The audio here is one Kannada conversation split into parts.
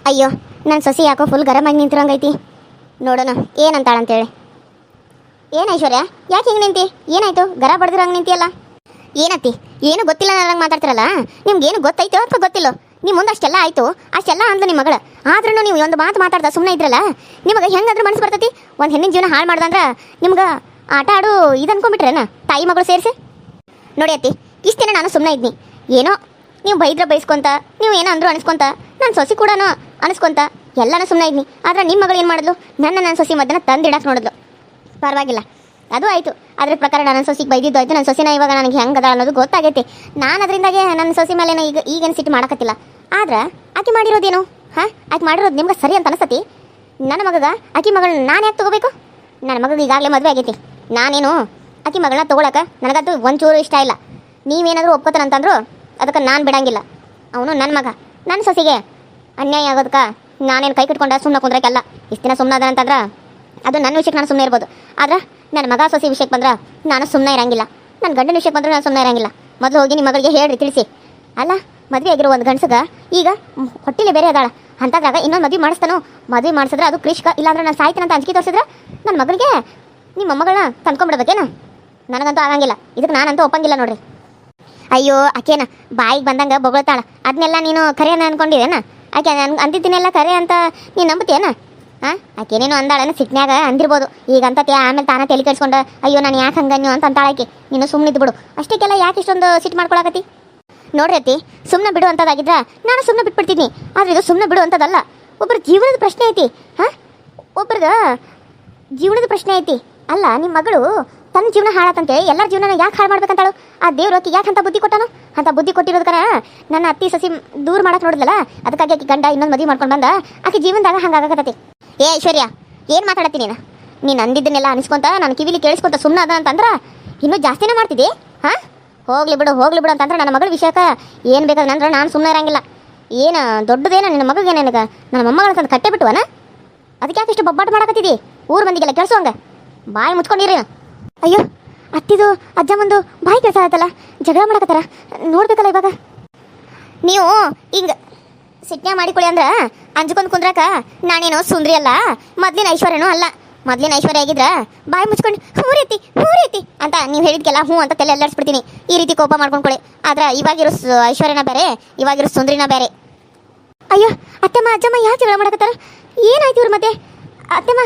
ಅಯ್ಯೋ ನನ್ನ ಸೊಸಿ ಯಾಕೋ ಫುಲ್ ಗರಮಾಗಿ ನಿಂತಿರಂಗೈತಿ. ನೋಡೋಣ ಏನಂತಾಳಂತೇಳಿ. ಏನು ಐಶ್ವರ್ಯ, ಯಾಕೆ ಹಿಂಗೆ ನಿಂತಿ? ಏನಾಯ್ತು? ಗರ ಬಡ್ದಿರಂಗೆ ನಿಂತಿಯಲ್ಲ, ಏನತ್ತಿ? ಏನು ಗೊತ್ತಿಲ್ಲ ನನಗೆ ಮಾತಾಡ್ತಿರಲ್ಲ. ನಿಮ್ಗೇನು ಗೊತ್ತೈತೋ ಅಥವಾ ಗೊತ್ತಿಲ್ಲೋ? ನಿಮ್ಮ ಮುಂದೆ ಅಷ್ಟೆಲ್ಲ ಆಯಿತು, ಅಷ್ಟೆಲ್ಲ ಅಂದ್ಲು ನಿಮ್ಮ ಮಗಳು. ಆದ್ರೂ ನೀವು ಒಂದು ಮಾತು ಮಾತಾಡ್ದ ಸುಮ್ಮನೆ ಇದ್ರಲ್ಲ, ನಿಮಗೆ ಹೆಂಗಾದ್ರೂ ಮನಸ್ಸು ಬರ್ತೈತಿ? ಒಂದು ಹೆಣ್ಣಿನ ಜೀವನ ಹಾಳು ಮಾಡ್ದಂದ್ರೆ ನಿಮ್ಗೆ ಆಟ ಆಡು ಇದು ಅನ್ಕೊಂಬಿಟ್ರೇನ ತಾಯಿ ಮಗಳು ಸೇರಿಸಿ? ನೋಡಿ ಅತ್ತಿ, ಇಷ್ಟು ದಿನ ನಾನು ಸುಮ್ಮನೆ ಇದ್ನಿ. ಏನೋ ನೀವು ಬೈದ್ರೆ ಬೈಸ್ಕೊಂತ, ನೀವು ಏನೋ ಅಂದ್ರು ಅನಿಸ್ಕೊಂತ, ನನ್ನ ಸೊಸಿ ಕೂಡ ಅನಿಸ್ಕೊಂತ ಎಲ್ಲನೂ ಸುಮ್ಮನೆ ಇದ್ನಿ. ಆದ್ರೆ ನಿಮ್ಮ ಮಗಳು ಏನು ಮಾಡಿದ್ಲು? ನನ್ನ ಸೊಸಿ ಮದ್ದನ್ನ ತಂದಿಡಕ್ಕೆ ನೋಡಿದ್ಲು. ಪರವಾಗಿಲ್ಲ, ಅದು ಆಯಿತು. ಅದ್ರ ಪ್ರಕಾರ ನನ್ನ ಸೊಸಿಗೆ ಬೈದಿದ್ದು ಆಯಿತು. ನನ್ನ ಸೊಸಿನ ಇವಾಗ ನನಗೆ ಹೆಂಗದ ಅನ್ನೋದು ಗೊತ್ತಾಗೈತಿ. ನಾನು ಅದರಿಂದಾಗೆ ನನ್ನ ಸೊಸಿ ಮೇಲೆ ಈಗೇನು ಸಿಟ್ಟು ಮಾಡಕತ್ತಿಲ್ಲ. ಆದ್ರೆ ಆಕೆ ಮಾಡಿರೋದೇನು? ಆಕೆ ಮಾಡಿರೋದು ನಿಮ್ಗೆ ಸರಿ ಅಂತ ಅನಿಸ್ತತಿ? ನನ್ನ ಮಗಗೆ ಆಕೆ ಮಗಳನ್ನ ನಾನು ಯಾಕೆ ತೊಗೋಬೇಕು? ನನ್ನ ಮಗಗೆ ಈಗಾಗಲೇ ಮದುವೆ ಆಗೈತಿ. ನಾನೇನು ಆಕೆ ಮಗಳನ್ನ ತೊಗೊಳಕ್ಕೆ ನನಗಂತೂ ಒಂಚೂರು ಇಷ್ಟ ಇಲ್ಲ. ನೀವೇನಾದರೂ ಒಪ್ಕೋತಾನಂತಂದ್ರು ಅದಕ್ಕೆ ನಾನು ಬಿಡಂಗಿಲ್ಲ. ಅವನು ನನ್ನ ಮಗ. ನನ್ನ ಸೊಸಿಗೆ ಅನ್ಯಾಯ ಆಗೋದಕ್ಕೆ ನಾನೇನು ಕೈ ಕಟ್ಕೊಂಡ ಸುಮ್ಮನೆ ಕುಂದ್ರಕ್ಕೆಲ್ಲ. ಇಷ್ಟು ದಿನ ಸುಮ್ಮನೆ ಅದಂತಂದ್ರೆ ಅದು ನನ್ನ ವಿಷಯಕ್ಕೆ ನಾನು ಸುಮ್ಮನೆ ಇರ್ಬೋದು. ಆದ್ರೆ ನನ್ನ ಮಗ ಸೊಸಿ ವಿಷಯಕ್ಕೆ ಬಂದ್ರೆ ನಾನು ಸುಮ್ಮನೆ ಇರಂಗಿಲ್ಲ. ನನ್ನ ಗಂಡನ ವಿಷಯಕ್ಕೆ ಬಂದ್ರೆ ನಾನು ಸುಮ್ಮನೆ ಇರಂಗಿಲ್ಲ. ಮೊದಲು ಹೋಗಿ ನಿಮ್ಮ ಮಗಳಿಗೆ ಹೇಳ್ರಿ, ತಿಳಿಸಿ. ಅಲ್ಲ, ಮದುವೆ ಆಗಿರೋ ಒಂದು ಗಂಡಸಗ ಈಗ ಹೊಟ್ಟಿಲೆ ಬೇರೆ ಅದಾಳ. ಅಂತಾದ್ರಾಗ ಇನ್ನೊಂದು ಮದುವೆ ಮಾಡಿಸ್ತಾನೋ? ಮದುವೆ ಮಾಡಿಸಿದ್ರೆ ಅದು ಕೃಷಿಕ, ಇಲ್ಲಾಂದ್ರೆ ನಾನು ಸಾಯ್ತೀನಂತ ಅಂಜಿಕೆ ತೋರಿಸಿದ್ರೆ ನನ್ನ ಮಗಳಿಗೆ ನಿಮ್ಮ ಮೊಮ್ಮಗಳನ್ನ ತಂದ್ಕೊಂಡ್ಬಿಡ್ಬೇಕೇನು? ನನಗಂತೂ ಆಗಂಗಿಲ್ಲ. ಇದಕ್ಕೆ ನಾನಂತೂ ಒಪ್ಪಂಗಿಲ್ಲ ನೋಡ್ರಿ. ಅಯ್ಯೋ, ಆಕೇನ ಬಾಯಿಗೆ ಬಂದಂಗೆ ಬೊಗಳ್ತಾಳ. ಅದನ್ನೆಲ್ಲ ನೀನು ಕರೆಯನ್ನ ಅಂದ್ಕೊಂಡಿದ್ದೇನ? ಆಕೆ ಅಂದಿದ್ದನ್ನೆಲ್ಲ ಕರೆ ಅಂತ ನೀನು ನಂಬುತ್ತೇನ? ಆಕೇನೇನು ಅಂದಾಳನ ಸಿಟ್ನ್ಯಾಗ ಅಂದಿರ್ಬೋದು. ಈಗ ಅಂತತೆ ಆಮೇಲೆ ತಾನೇ ತಲೆ ಕೆಡ್ಸ್ಕೊಂಡು ಅಯ್ಯೋ ನಾನು ಯಾಕೆ ಹಂಗನ್ಯೂ ಅಂತ ಅಂತಾಳಾಕಿ. ನೀನು ಸುಮ್ಮನಿದ್ದು ಬಿಡು. ಅಷ್ಟಕ್ಕೆಲ್ಲ ಯಾಕೆ ಇಷ್ಟೊಂದು ಸಿಟ್ಟು ಮಾಡ್ಕೊಳಕತ್ತಿ? ನೋಡ್ರಿ ಅತ್ತಿ, ಸುಮ್ಮನೆ ಬಿಡು ಅಂತದಾಗಿದ್ರೆ ನಾನು ಸುಮ್ಮನೆ ಬಿಟ್ಬಿಡ್ತೀನಿ. ಆದರೆ ಇದು ಸುಮ್ಮನೆ ಬಿಡು ಅಂತದಲ್ಲ. ಒಬ್ಬರ ಜೀವನದ ಪ್ರಶ್ನೆ ಐತಿ. ಒಬ್ಬರದ ಜೀವನದ ಪ್ರಶ್ನೆ ಐತಿ. ಅಲ್ಲ, ನಿಮ್ಮ ಮಗಳು ತನ್ನ ಜೀವನ ಹಾಳಾತಂತೆ ಎಲ್ಲರ ಜೀವನ ಯಾಕೆ ಹಾಳು ಮಾಡ್ಬೇಕಂತಾಳು? ಆ ದೇವ್ರು ಆಕಿ ಯಾಕೆ ಅಂತ ಬುದ್ಧಿ ಕೊಟ್ಟಾನು? ಅಂತ ಬುದ್ಧಿ ಕೊಟ್ಟಿರೋದಕ್ಕರ ನನ್ನ ಅತ್ತಿ ಸಸಿ ದೂರ ಮಾಡಕ್ಕೆ ನೋಡಿದ್ಲಲ್ಲ, ಅದಕ್ಕಾಗಿ ಆಕಿ ಗಂಡ ಇನ್ನೊಂದು ಮದುವೆ ಮಾಡ್ಕೊಂಡು ಬಂದ ಆಕೆ ಜೀವನದಾಗ ಹಂಗಾಗತ್ತತಿ. ಏ ಐಶ್ವರ್ಯ, ಏನು ಮಾತಾಡತ್ತೀನಿ ನೀನು ಅಂದಿದ್ದನ್ನೆಲ್ಲ ಅನಿಸ್ಕೊಂತ ನಾನು ಕಿವಿಲಿ ಕೇಳಿಸ್ಕೊಂತ ಸುಮ್ಮನೆ ಅದ ಅಂತಂದ್ರೆ ಇನ್ನೂ ಜಾಸ್ತಿನೇ ಮಾಡ್ತಿದ್ದಿ. ಹೋಗ್ಲಿ ಬಿಡು ಅಂತಂದ್ರೆ ನನ್ನ ಮಗಳ ವಿಷಯಕ್ಕೆ ಏನು ಬೇಕಾದ್ರೆ ನಾನು ಸುಮ್ಮನೆ ಇರಂಗಿಲ್ಲ. ಏನು ದೊಡ್ಡದೇನ ನಿನ್ನ ಮಗಳಿಗೆ? ನನಗೆ ನನ್ನ ಮೊಮ್ಮಗಳ ತಂದು ಕಟ್ಟೆ ಬಿಟ್ಟುವನ? ಅದಕ್ಕೆ ಯಾಕೆ ಇಷ್ಟು ಬೊಬ್ಬಾಟ ಮಾಡಕತ್ತಿದ್ದಿ? ಊರು ಮಂದಿಗೆಲ್ಲ ಕೆಲಸವಂಗ ಬಾಯಿ ಮುಚ್ಕೊಂಡಿರಿ. ಅಯ್ಯೋ, ಅತ್ತಿದು ಅಜ್ಜ ಮುಂದು ಬಾಯಿ ಕೆಲಸ ಆಯ್ತಲ್ಲ, ಜಗಳ ಮಾಡಕತ್ತಾರ ನೋಡ್ಬೇಕಲ್ಲ. ಇವಾಗ ನೀವು ಹಿಂಗೆ ಸಿಟ್ನ್ಯಾ ಮಾಡಿಕೊಳ್ಳಿ ಅಂದ್ರೆ ಅಂಜ್ಕೊಂಡು ಕುಂದ್ರಾಕ ನಾನೇನೋ ಸುಂದ್ರಿ ಅಲ್ಲ, ಮೊದ್ಲಿನ ಐಶ್ವರ್ಯನೂ ಅಲ್ಲ. ಮೊದ್ಲಿನ ಐಶ್ವರ್ಯ ಆಗಿದ್ರ ಬಾಯಿ ಮುಚ್ಕೊಂಡು ಹೂರೈತಿ ಅಂತ ನೀವು ಹೇಳಿದ್ಕೆಲ್ಲ ಹ್ಞೂ ಅಂತ ತಲೆ ಎಲ್ಲಾಡ್ಸ್ಬಿಡ್ತೀನಿ. ಈ ರೀತಿ ಕೋಪ ಮಾಡ್ಕೊಂಡ್ಕೊಳ್ಳಿ. ಆದ್ರೆ ಇವಾಗಿರೋ ಐಶ್ವರ್ಯನ ಬೇರೆ, ಇವಾಗಿರೋ ಸುಂದ್ರಿನ ಬೇರೆ. ಅಯ್ಯೋ ಅತ್ತೆಮ್ಮ, ಅಜ್ಜಮ್ಮ ಯಾಕೆ ಜಗಳ ಮಾಡಕತ್ತಾರ? ಏನಾಯ್ತು ಇವ್ರ ಮತ್ತೆ? ಅತ್ತೆಮ್ಮ,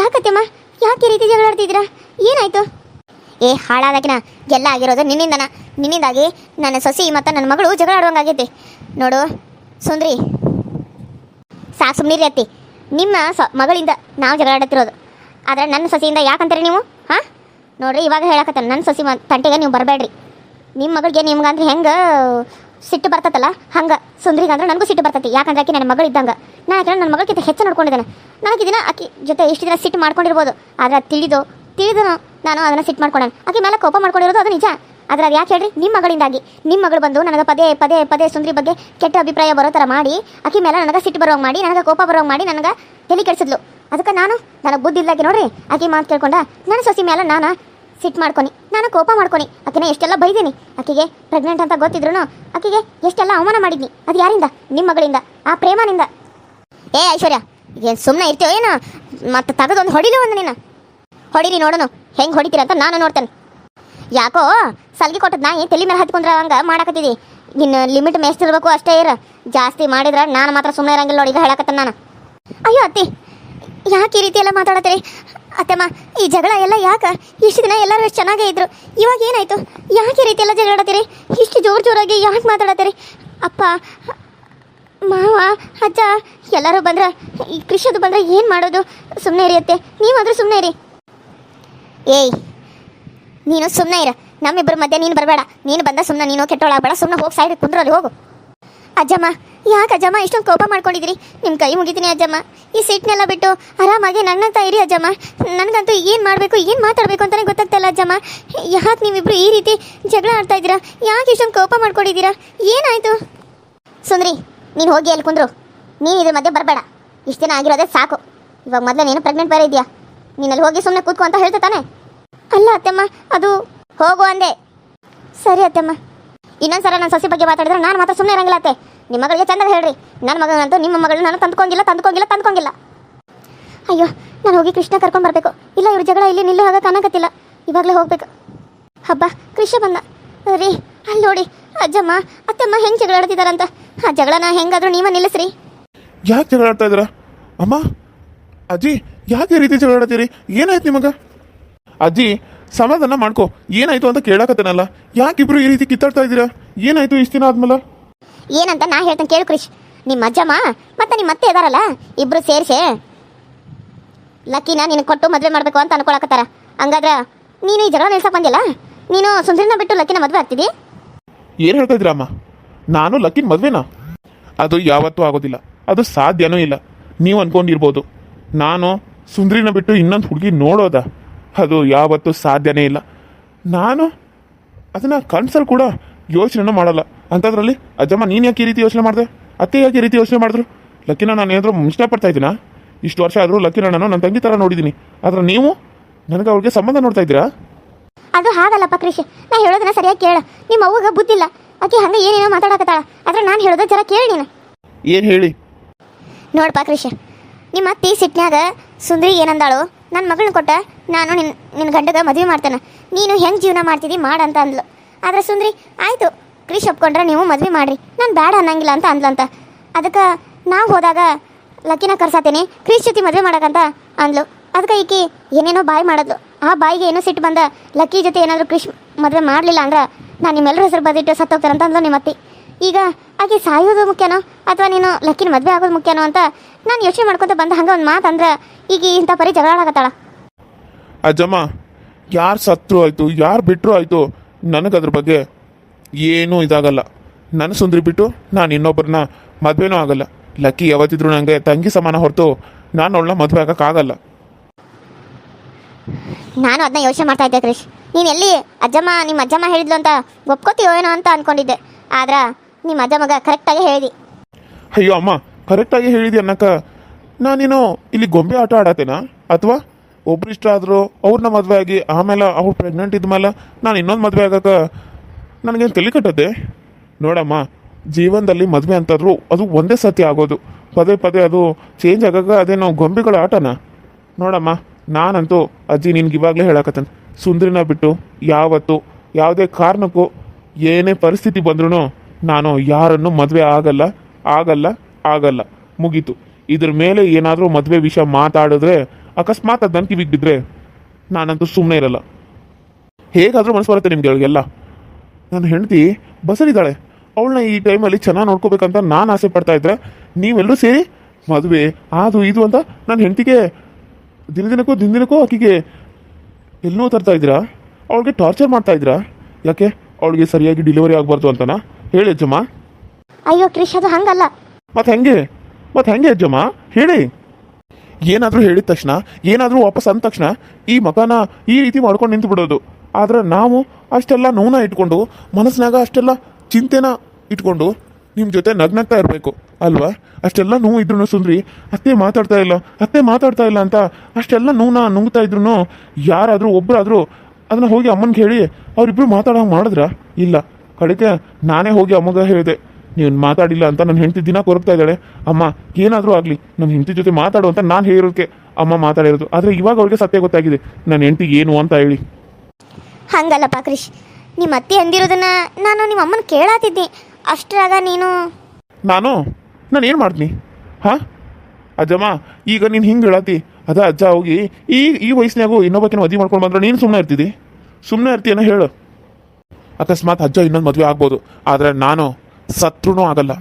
ಯಾಕತ್ತೆಮ್ಮ ಯಾಕೆ ಈ ರೀತಿ ಜಗಳ ಆಡ್ತಿದ್ದೀರಾ? ಏನಾಯ್ತು? ಏ ಹಾಳಾದಾಕಿನ ಎಲ್ಲ ಆಗಿರೋದು ನಿನ್ನಿಂದಾಗಿ ನನ್ನ ಸೊಸಿ ಮತ್ತು ನನ್ನ ಮಗಳು ಜಗಳ ಆಡುವಂಗಾಗೈತಿ ನೋಡು. ಸುಂದ್ರಿ, ಸಾಕು ಸುಮ್ಮನಿರಿ ಅತ್ತಿ. ನಿಮ್ಮ ಮಗಳಿಂದ ನಾವು ಜಗಳ ಆಡುತ್ತಿರೋದು. ಆದರೆ ನನ್ನ ಸೊಸೆಯಿಂದ ಯಾಕಂತೀರಿ ನೀವು? ನೋಡ್ರಿ, ಇವಾಗ ಹೇಳಕತ್ತಾನೆ ನನ್ನ ಸೊಸಿ ತಂಟೆಗೆ ನೀವು ಬರಬೇಡ್ರಿ. ನಿಮ್ಮ ಮಗಳಿಗೆ ನಿಮ್ಗಂದ್ರೆ ಹೆಂಗೆ ಸಿಟ್ಟು ಬರ್ತತಲ್ಲ ಹಂಗೆ ಸುಂದ್ರಿಗೆ ಅಂದ್ರೆ ನನಗೂ ಸಿಟ್ಟು ಬರ್ತೈತಿ. ಯಾಕಂದ್ರೆ ಆಕಿ ನನ್ನ ಮಗಳು ಇದ್ದಂಗೆ. ನಾನು ಆಕೆ ನನ್ನ ಮಗಳಿಗಿಂತ ಹೆಚ್ಚು ನೋಡ್ಕೊಂಡಿದ್ದೇನೆ. ನನಗೆ ದಿನ ಆಕಿ ಜೊತೆ ಇಷ್ಟು ದಿನ ಸಿಟ್ಟು ಮಾಡ್ಕೊಂಡಿರ್ಬೋದು. ಆದರೆ ಅದು ತಿಳಿದು ನಾನು ಅದನ್ನು ಸಿಟ್ಟು ಮಾಡ್ಕೊಂಡೇನೆ. ಆಕೆ ಮೇಲೆ ಕೋಪ ಮಾಡ್ಕೊಂಡಿರೋದು ಅದು ನಿಜ. ಆದರೆ ಅದು ಯಾಕೆ ಹೇಳ್ರಿ? ನಿಮ್ಮ ಮಗಳಿಂದಾಗಿ. ನಿಮ್ಮ ಮಗಳು ಬಂದು ನನಗೆ ಪದೇ ಸುಂದ್ರಿ ಬಗ್ಗೆ ಕೆಟ್ಟ ಅಭಿಪ್ರಾಯ ಬರೋ ಥರ ಮಾಡಿ ಆಕೆ ಮೇಲೆ ನನಗೆ ಸಿಟ್ಟು ಬರೋಂಗೆ ಮಾಡಿ, ನನಗೆ ಕೋಪ ಬರೋಂಗೆ ಮಾಡಿ, ನನಗೆ ತಲೆ ಕೆಡಿಸಿದ್ಲು. ಅದಕ್ಕೆ ನನಗೆ ಬುದ್ಧಿ ಇಲ್ಲಾಗಿ ನೋಡ್ರಿ ಆಕೆ ಮಾತು ಕೇಳ್ಕೊಂಡ ನನ್ನ ಸೊಸಿ ಮೇಲೆ ನಾನು ಸಿಟ್ಟು ಮಾಡ್ಕೊನಿ, ನಾನು ಕೋಪ ಮಾಡ್ಕೊನಿ. ಆಕೆನ ಎಷ್ಟೆಲ್ಲ ಬೈದೀನಿ. ಆಕೆಗೆ ಪ್ರೆಗ್ನೆಂಟ್ ಅಂತ ಗೊತ್ತಿದ್ರು ಆಕೆಗೆ ಎಷ್ಟೆಲ್ಲ ಅವಮಾನ ಮಾಡಿದ್ನಿ. ಅದು ಯಾರಿಂದ? ನಿಮ್ಮ ಮಗಳಿಂದ, ಆ ಪ್ರೇಮನಿಂದ. ಏ ಐಶ್ವರ್ಯ, ಏನು ಸುಮ್ಮನೆ ಇರ್ತೀವೋ ಏನೋ? ಮತ್ತೆ ತೆಗೆದೊಂದು ಹೊಡಿಲಿ, ಒಂದು ನಿನ್ನ ಹೊಡಿರಿ, ನೋಡೋಣ ಹೆಂಗೆ ಹೊಡಿತೀರ ಅಂತ ನಾನು ನೋಡ್ತೇನೆ. ಯಾಕೋ ಸಲ್ಗಿ ಕೊಟ್ಟದ್ ನಾ ತಲೆ ಮೇಲೆ ಹತ್ಕೊಂಡ್ರೆ ಹಂಗೆ ಮಾಡಕತ್ತಿದ್ದಿ. ನಿನ್ನ ಲಿಮಿಟ್ ಮೇಸ್ತಿರ್ಬೇಕು ಅಷ್ಟೇ ಇರ. ಜಾಸ್ತಿ ಮಾಡಿದ್ರೆ ನಾನು ಮಾತ್ರ ಸುಮ್ಮನೆ ಇರಂಗಿಲ್ಲ ನೋಡಿ. ಈಗ ಹೇಳಕತ್ತ ನಾನು. ಅಯ್ಯೋ ಅತ್ತಿ, ಯಾಕೆ ಈ ರೀತಿ ಎಲ್ಲ ಮಾತಾಡತ್ತೀರಿ? ಅತ್ತಮ್ಮ, ಈ ಜಗಳ ಎಲ್ಲ ಯಾಕೆ? ಇಷ್ಟು ದಿನ ಎಲ್ಲರೂ ಎಷ್ಟು ಚೆನ್ನಾಗೇ ಇದ್ರು, ಇವಾಗ ಏನಾಯ್ತು? ಯಾಕೆ ಈ ರೀತಿ ಎಲ್ಲ ಜಗಳಾಡತ್ತೀರಿ? ಇಷ್ಟು ಜೋರಾಗಿ ಯಾಕೆ ಮಾತಾಡತ್ತೀರಿ? ಅಪ್ಪ, ಮಾವ, ಅಜ್ಜ ಎಲ್ಲರೂ ಬಂದ್ರೆ, ಈ ಕೃಷಿದು ಬಂದ್ರೆ ಏನು ಮಾಡೋದು? ಸುಮ್ಮನೆ ಇರಿಯತ್ತೆ, ನೀವಾದರೂ ಸುಮ್ಮನೆ ಇರಿ. ಏಯ್, ನೀನು ಸುಮ್ಮನೆ ಇರ. ನಮ್ಮಿಬ್ಬರ ಮಧ್ಯೆ ನೀನು ಬರಬೇಡ. ನೀನು ಬಂದ ಸುಮ್ಮನೆ ನೀನು ಕೆಟ್ಟೋಳಾಗಬೇಡ. ಸುಮ್ಮನೆ ಹೋಗಿ ಸೈಡ್ ಕುಂದ್ರಲ್ಲಿ ಹೋಗು. ಅಜ್ಜಮ್ಮ, ಯಾಕೆ ಅಜ್ಜಮ್ಮ ಇಷ್ಟೊಂದು ಕೋಪ ಮಾಡ್ಕೊಂಡಿದ್ದೀರಿ? ನಿಮ್ಮ ಕೈ ಮುಗಿತೀನಿ ಅಜ್ಜಮ್ಮ. ಈ ಸಿಟ್ಟನ್ನೆಲ್ಲ ಬಿಟ್ಟು ಆರಾಮಾಗಿ ನನ್ನಂತ ಇರಿ ಅಜ್ಜಮ್ಮ. ನನಗಂತೂ ಏನು ಮಾಡಬೇಕು, ಏನು ಮಾತಾಡಬೇಕು ಅಂತಲೇ ಗೊತ್ತಾಗ್ತಾಯಿಲ್ಲ ಅಜ್ಜಮ್ಮ. ಯಾಕೆ ನೀವಿಬ್ಬರು ಈ ರೀತಿ ಜಗಳ ಆಡ್ತಾ ಇದ್ದೀರಾ? ಯಾಕೆ ಇಷ್ಟೊಂದು ಕೋಪ ಮಾಡ್ಕೊಂಡಿದ್ದೀರಾ? ಏನಾಯಿತು? ಸುಂದ್ರಿ, ನೀನು ಹೋಗಿ ಅಲ್ಲಿ ಕುಂದ್ರು. ನೀನು ಇದ್ರ ಮಧ್ಯೆ ಬರಬೇಡ. ಇಷ್ಟು ದಿನ ಆಗಿರೋದೇ ಸಾಕು. ಇವಾಗ ಮೊದಲೇ ನೀನು ಪ್ರೆಗ್ನೆಂಟ್ ಬೇರೆ ಇದೆಯಾ? ನೀನಲ್ಲಿ ಹೋಗಿ ಸುಮ್ಮನೆ ಕೂತ್ಕೊ ಅಂತ ಹೇಳ್ತಾ ತಾನೆ? ಅಲ್ಲ ಅತ್ತಮ್ಮ, ಅದು ಹೋಗು ಅಂದೆ. ಸರಿ ಅತ್ತಮ್ಮ. ಇನ್ನೊಂದ್ಸಲ ನನ್ನ ಸೊಸೆ ಬಗ್ಗೆ ಮಾತಾಡಿದ್ರೆ ನಾನು ಮಾತ್ರ ಸುಮ್ಮನೆ ಇರಂಗಿಲ್ಲ ಅತ್ತೆ. ನಿಮ್ಮ ಮಗಳಿಗೆ ಚಂದಾಗ ಹೇಳ್ರಿ. ನನ್ನ ಮಗನಂತೂ ನಿಮ್ಮ ಮಗಳನ್ನ ನಾನು ತಂದ್ಕೊಂಡಿಲ್ಲ. ಅಯ್ಯೋ, ನಾನು ಹೋಗಿ ಕೃಷ್ಣ ಕರ್ಕೊಂಡು ಬರಬೇಕು. ಇಲ್ಲ, ಇವ್ರ ಜಗಳ ಇಲ್ಲಿ ನಿಲ್ಲೋ ಹಾಗೆ ಕಾಣಕತ್ತಿಲ್ಲ. ಇವಾಗಲೇ ಹೋಗ್ಬೇಕು. ಹಬ್ಬ, ಕೃಷ್ಣ ಬಂದ ರೀ. ಅಲ್ಲಿ ನೋಡಿ, ಅಜ್ಜಮ್ಮ ಅತ್ತಮ್ಮ ಹೆಂಗೆ ಜಗಳ ಆಡ್ತಿದಾರಂತ. ಆ ಜಗಳನ ಹೆಂಗಾದ್ರೂ ನೀವ ನಿಲ್ಲಿಸ್ರಿ. ಯಾಕೆ ಜಗಳ ಆಡ್ತಾ ಇದ್ದೀರಾ ಅಮ್ಮ? ಅಜ್ಜಿ, ಯಾಕೆ ಈ ರೀತಿ ಜಗಳ ಆಡ್ತೀರಿ? ಏನಾಯ್ತು ನಿಮಗ? ಅಜ್ಜಿ, ಸಮಾಧಾನ ಮಾಡ್ಕೊ. ಏನಾಯ್ತು ಅಂತ ಕೇಳಕತ್ತೇನಲ್ಲ, ಯಾಕಿಬ್ರು ಈ ರೀತಿ ಕಿತ್ತಾಡ್ತಾ ಇದ್ದೀರಾ? ಏನಾಯ್ತು ಇಷ್ಟು ದಿನ ಆದ್ಮೇಲೆ? ಏನಂತ ನಾ ಹೇಳ್ತೇನೆ ಕೇಳು ಕೃಷ್. ನಿಮ್ಮ ಅಜ್ಜಮ್ಮ ಮತ್ತೆ ನಿಮ್ಮ ಅತ್ತೆ ಇದಾರಲ್ಲ, ಇಬ್ರು ಸೇರಿಸಿ ಲಕ್ಕಿನ ನಿನಗೆ ಕೊಟ್ಟು ಮದುವೆ ಮಾಡಬೇಕು ಅಂತ ಅನ್ಕೊಳಕತ್ತಾರ. ಹಂಗಾದ್ರೆ ನೀನು ಈ ಜಗಳ ನಿಲ್ಸಕ್ ಬಂದಿಲ್ಲ. ನೀನು ಸುಂದರಿನ ಬಿಟ್ಟು ಲಕ್ಕಿನ ಮದುವೆ ಆಗ್ತಿದ್ದಿ? ಏನು ಹೇಳ್ತಾ ಇದ್ದೀರಾ ಅಮ್ಮ? ನಾನು ಲಕ್ಕಿನ ಮದುವೆನಾ? ಅದು ಯಾವತ್ತೂ ಆಗೋದಿಲ್ಲ. ಅದು ಸಾಧ್ಯನೂ ಇಲ್ಲ. ನೀವು ಅನ್ಕೊಂಡಿರ್ಬೋದು ನಾನು ಸುಂದರಿನ ಬಿಟ್ಟು ಇನ್ನೊಂದು ಹುಡುಗಿ ನೋಡೋದ. ಅದು ಯಾವತ್ತೂ ಸಾಧ್ಯನೇ ಇಲ್ಲ. ನಾನು ಅದನ್ನು ಕನ್ಸಲ್ಲಿ ಕೂಡ ಯೋಚನೆ ಮಾಡಲ್ಲ. ಅಂಥದ್ರಲ್ಲಿ ಅಜ್ಜಮ್ಮ ನೀನು ಯಾಕೆ ಈ ರೀತಿ ಯೋಚನೆ ಮಾಡಿದೆ? ಅತ್ತೆ ಯಾಕೆ ಈ ರೀತಿ ಯೋಚನೆ ಮಾಡಿದ್ರು? ಲಕ್ಕಿನ ನಾನು ಏನಾದರೂ ಇಷ್ಟಪಡ್ತಾ ಇದ್ದೀನಾ? ಇಷ್ಟು ವರ್ಷ ಆದರೂ ಲಕ್ಕಿನ ನಾನು ನನ್ನ ತಂಗಿ ಥರ ನೋಡಿದ್ದೀನಿ. ಆದ್ರೆ ನೀವು ನನಗೆ ಅವ್ರಿಗೆ ಸಂಬಂಧ ನೋಡ್ತಾ ಇದ್ದೀರಾ? ಅದು ಹಾಗಲ್ಲಪ್ಪ ಕೃಷಿ. ನಾ ಹೇಳೋದನ್ನ ಸರಿಯಾಗಿ ಕೇಳ. ನಿಮ್ಮ ಅವ್ವಗ ಬುದ್ಧಿಲ್ಲ. ಆಕೆ ಹಂಗೆ ಏನೇನೋ ಮಾತಾಡಕತ್ತಾಳ. ಆದ್ರೆ ನಾನು ಹೇಳೋದು ಜರ ಕೇಳಿ ನೀನು. ಏನು ಹೇಳಿ? ನೋಡಪ್ಪ ಕೃಷಿ, ನಿಮ್ಮ ಅತ್ತಿ ಸಿಟ್ನ್ಯಾಗ ಸುಂದರಿ ಏನಂದಾಳು, ನನ್ನ ಮಗಳನ್ನ ಕೊಟ್ಟ ನಾನು ನಿನ್ನ ಗಂಡಗ ಮದುವೆ ಮಾಡ್ತೇನೆ, ನೀನು ಹೆಂಗೆ ಜೀವನ ಮಾಡ್ತಿದ್ದಿ ಮಾಡಂತ ಅಂದ್ಲು. ಆದ್ರೆ ಸುಂದರಿ ಆಯಿತು ಕೃಷಿ ಒಪ್ಕೊಂಡ್ರೆ ನೀವು ಮದುವೆ ಮಾಡ್ರಿ, ನಾನು ಬೇಡ ಅನ್ನಂಗಿಲ್ಲ ಅಂತ ಅಂದ್ಲಂತ. ಅದಕ್ಕೆ ನಾವು ಹೋದಾಗ ಲಕ್ಕಿನ ಕರ್ಸಾತೀನಿ ಕ್ರಿಶ್ ಜೊತೆ ಮದುವೆ ಮಾಡಕ್ಕಂತ ಅಂದ್ಲು. ಅದಕ್ಕೆ ಈಕಿ ಏನೇನೋ ಬಾಯಿ ಮಾಡಿದ್ಲು. ಆ ಬಾಯಿಗೆ ಏನೋ ಸಿಟ್ಟು ಬಂದ ಲಕ್ಕಿ ಜೊತೆ ಏನಾದರೂ ಕ್ರಿಶ್ ಮದುವೆ ಮಾಡಲಿಲ್ಲ ಅಂದ್ರೆ ನಾನು ನಿಮ್ಮೆಲ್ಲರ ಹೆಸರು ಬದಿಟ್ಟು ಸತ್ತೋಗ್ತಾರಂತ ಅಂದ್ಲು ನಿಮ್ಮ ಅತ್ತಿ. ಈಗ ಆಕೆ ಸಾಯೋದು ಮುಖ್ಯನೋ ಅಥವಾ ನೀನು ಲಕ್ಕಿನ ಮದುವೆ ಆಗೋದು ಮುಖ್ಯನೋ ಅಂತ ನಾನು ಯೋಚನೆ ಮಾಡ್ಕೊತ ಬಂದ. ಹಂಗೆ ಒಂದು ಮಾತು ಅಂದ್ರೆ ಈಗ ಇಂಥ ಪರಿ ಜಗಳ ಆಡಕತ್ತಾಳ. ಅಜ್ಜಮ್ಮ, ಯಾರು ಸತ್ರು ಆಯಿತು, ಯಾರು ಬಿಟ್ಟರು ಆಯಿತು, ನನಗದ್ರ ಬಗ್ಗೆ ಏನೂ ಇದಾಗಲ್ಲ. ನನ್ನ ಸುಂದರಿ ಬಿಟ್ಟು ನಾನು ಇನ್ನೊಬ್ಬರನ್ನ ಮದುವೆನೂ ಆಗಲ್ಲ. ಲಕ್ಕಿ ಯಾವತ್ತಿದ್ರು ನನಗೆ ತಂಗಿ ಸಮಾನ ಹೊರತು ನಾನು ಅವಳನ್ನ ಮದುವೆ ಆಗೋಕ್ಕಾಗಲ್ಲ. ನಾನು ಅದನ್ನ ಯೋಚನೆ ಮಾಡ್ತಾ ಇದ್ದೆ ಕ್ರಿಶ್. ನೀನು ಎಲ್ಲಿ ನಿಮ್ಮ ಅಜ್ಜಮ್ಮ ಹೇಳಿದ್ಲು ಅಂತ ಒಪ್ಕೋತೀಯೋ ಏನೋ ಅಂತ ಅಂದ್ಕೊಂಡಿದ್ದೆ. ಆದ್ರೆ ನಿಮ್ಮ ಅಜ್ಜಮ್ಮಗ ಕರೆಕ್ಟಾಗಿ ಹೇಳಿದಿ. ಅಯ್ಯೋ ಅಮ್ಮ, ಕರೆಕ್ಟಾಗಿ ಹೇಳಿದಿ ಅನ್ನಕ್ಕ ನಾನೇನೋ ಇಲ್ಲಿ ಗೊಂಬೆ ಆಟ ಆಡತ್ತೇನಾ? ಅಥವಾ ಒಬ್ರು ಇಷ್ಟ ಆದರೂ ಅವ್ರನ್ನ ಮದುವೆ ಆಗಿ ಆಮೇಲೆ ಅವ್ರು ಪ್ರೆಗ್ನೆಂಟ್ ಇದ್ಮೇಲೆ ನಾನು ಇನ್ನೊಂದು ಮದುವೆ ಆಗಕ್ಕೆ ನನಗೇನು ತಲೆ ಕಟ್ಟತ್ತೆ? ನೋಡಮ್ಮ, ಜೀವನದಲ್ಲಿ ಮದುವೆ ಅಂತಾದರೂ ಅದು ಒಂದೇ ಸತಿ ಆಗೋದು. ಪದೇ ಪದೇ ಅದು ಚೇಂಜ್ ಆಗಾಗ ಅದೇನೋ ಗೊಂಬೆಗಳ ಆಟನ. ನೋಡಮ್ಮ, ನಾನಂತೂ ಅಜ್ಜಿ ನಿನ್ಗೆ ಇವಾಗಲೇ ಹೇಳಕತ್ತೇನೆ, ಸುಂದರಿನ ಬಿಟ್ಟು ಯಾವತ್ತು ಯಾವುದೇ ಕಾರಣಕ್ಕೂ ಏನೇ ಪರಿಸ್ಥಿತಿ ಬಂದ್ರೂ ನಾನು ಯಾರನ್ನು ಮದುವೆ ಆಗಲ್ಲ ಆಗಲ್ಲ ಆಗಲ್ಲ. ಮುಗೀತು. ಇದ್ರ ಮೇಲೆ ಏನಾದರೂ ಮದುವೆ ವಿಷಯ ಮಾತಾಡಿದ್ರೆ ಅಕಸ್ಮಾತ್ ಅದು ನನ್ನ ಕಿವಿಗೆ ಬಿದ್ದರೆ ನಾನಂತೂ ಸುಮ್ಮನೆ ಇರಲ್ಲ. ಹೇಗಾದರೂ ಮನಸ್ಸು ಬರುತ್ತೆ ನಿಮ್ಗೆ ಅವಳಿಗೆಲ್ಲ. ನನ್ನ ಹೆಂಡತಿ ಬಸರಿದ್ದಾಳೆ, ಅವಳನ್ನ ಈ ಟೈಮಲ್ಲಿ ಚೆನ್ನಾಗಿ ನೋಡ್ಕೋಬೇಕಂತ ನಾನು ಆಸೆ ಪಡ್ತಾ ಇದ್ರೆ ನೀವೆಲ್ಲರೂ ಸೇರಿ ಮದುವೆ ಅದು ಇದು ಅಂತ ನನ್ನ ಹೆಂಡತಿಗೆ ದಿನದಿನಕ್ಕೂ ಆಕೆಗೆ ಎಲ್ಲೋ ತರ್ತಾ ಇದ್ದೀರಾ? ಅವಳಿಗೆ ಟಾರ್ಚರ್ ಮಾಡ್ತಾ ಇದ್ದೀರಾ? ಯಾಕೆ ಅವಳಿಗೆ ಸರಿಯಾಗಿ ಡೆಲಿವರಿ ಆಗಬಾರ್ದು ಅಂತನಾ? ಹೇಳಿ ಅಜ್ಜಮ್ಮ. ಅಯ್ಯೋ ಕ್ರಿಶ್, ಅದು ಹಂಗಲ್ಲ. ಮತ್ತೆ ಹೆಂಗೆ ಅಜ್ಜಮ್ಮ ಹೇಳಿ? ಏನಾದರೂ ಹೇಳಿದ ತಕ್ಷಣ, ಏನಾದರೂ ವಾಪಸ್ ಅಂದ ತಕ್ಷಣ ಈ ಮಗನ ಈ ರೀತಿ ಮಾಡ್ಕೊಂಡು ನಿಂತು ಬಿಡೋದು. ಆದ್ರೆ ನಾವು ಅಷ್ಟೆಲ್ಲ ನೋನ ಇಟ್ಕೊಂಡು ಮನಸ್ಸಿನಾಗ ಅಷ್ಟೆಲ್ಲ ಚಿಂತೆನ ಇಟ್ಕೊಂಡು ನಿಮ್ಮ ಜೊತೆ ನಗ್ನಗ್ತಾ ಇರಬೇಕು ಅಲ್ವಾ? ಅಷ್ಟೆಲ್ಲ ನೋವು ಇದ್ರು ಸುಂದ್ರಿ ಅತ್ತೆ ಮಾತಾಡ್ತಾ ಇಲ್ಲ ಅಂತ ಅಷ್ಟೆಲ್ಲ ನೋವನ್ನ ನುಂಗ್ತಾ ಇದ್ರು ಯಾರಾದರೂ ಒಬ್ಬರಾದರೂ ಅದನ್ನ ಹೋಗಿ ಅಮ್ಮನಿಗೆ ಹೇಳಿ ಅವರಿಬ್ರು ಮಾತಾಡೋ ಮಾಡಿದ್ರ? ಇಲ್ಲ. ಕಡೆಗೆ ನಾನೇ ಹೋಗಿ ಅಮ್ಮಗ ಹೇಳಿದೆ, ನೀವು ಮಾತಾಡಿಲ್ಲ ಅಂತ ನನ್ನ ಹೆಂಡತಿ ದಿನ ಕೊರಗ್ತಾ ಇದ್ದಾಳೆ. ಅಮ್ಮ ಏನಾದರೂ ಆಗಲಿ ನನ್ನ ಹೆಂಡತಿ ಜೊತೆ ಮಾತಾಡು ಅಂತ ನಾನು ಹೇಳಿರೋದಕ್ಕೆ ಅಮ್ಮ ಮಾತಾಡಿರೋದು. ಆದರೆ ಇವಾಗ ಅವ್ರಿಗೆ ಸತ್ಯ ಗೊತ್ತಾಗಿದೆ ನನ್ನ ಹೆಂಡತಿಗೆ ಏನು ಅಂತ ಹೇಳಿ. ಹಂಗಲ್ಲಪ್ಪ ಕ್ರಿಶ್, ನಿಮ್ಮ ಅತ್ತೆ ಅಂದಿರೋದನ್ನ ನಾನು ನಿಮ್ಮ ಅಮ್ಮನ ಕೇಳಾತಿದ್ದೆ. ಅಷ್ಟರಾಗ ನಾನು ಏನು ಮಾಡ್ತೀನಿ? ಹಾಂ ಅಜ್ಜಮ್ಮ, ಈಗ ನೀನು ಹಿಂಗೆ ಹೇಳತ್ತಿ ಅದ ಅಜ್ಜ ಹೋಗಿ ಈ ವಯಸ್ಸಿನಾಗೂ ಇನ್ನೊಬ್ಬಕಿನ ಮದುವೆ ಮಾಡ್ಕೊಂಡು ಬಂದ್ರೆ ನೀನು ಸುಮ್ಮನೆ ಇರ್ತೀಯನ ಹೇಳು. ಅಕಸ್ಮಾತ್ ಅಜ್ಜ ಇನ್ನೊಂದು ಮದುವೆ ಆಗ್ಬೋದು, ಆದರೆ ನಾನು ಸತ್ರೂ ಆಗಲ್ಲ.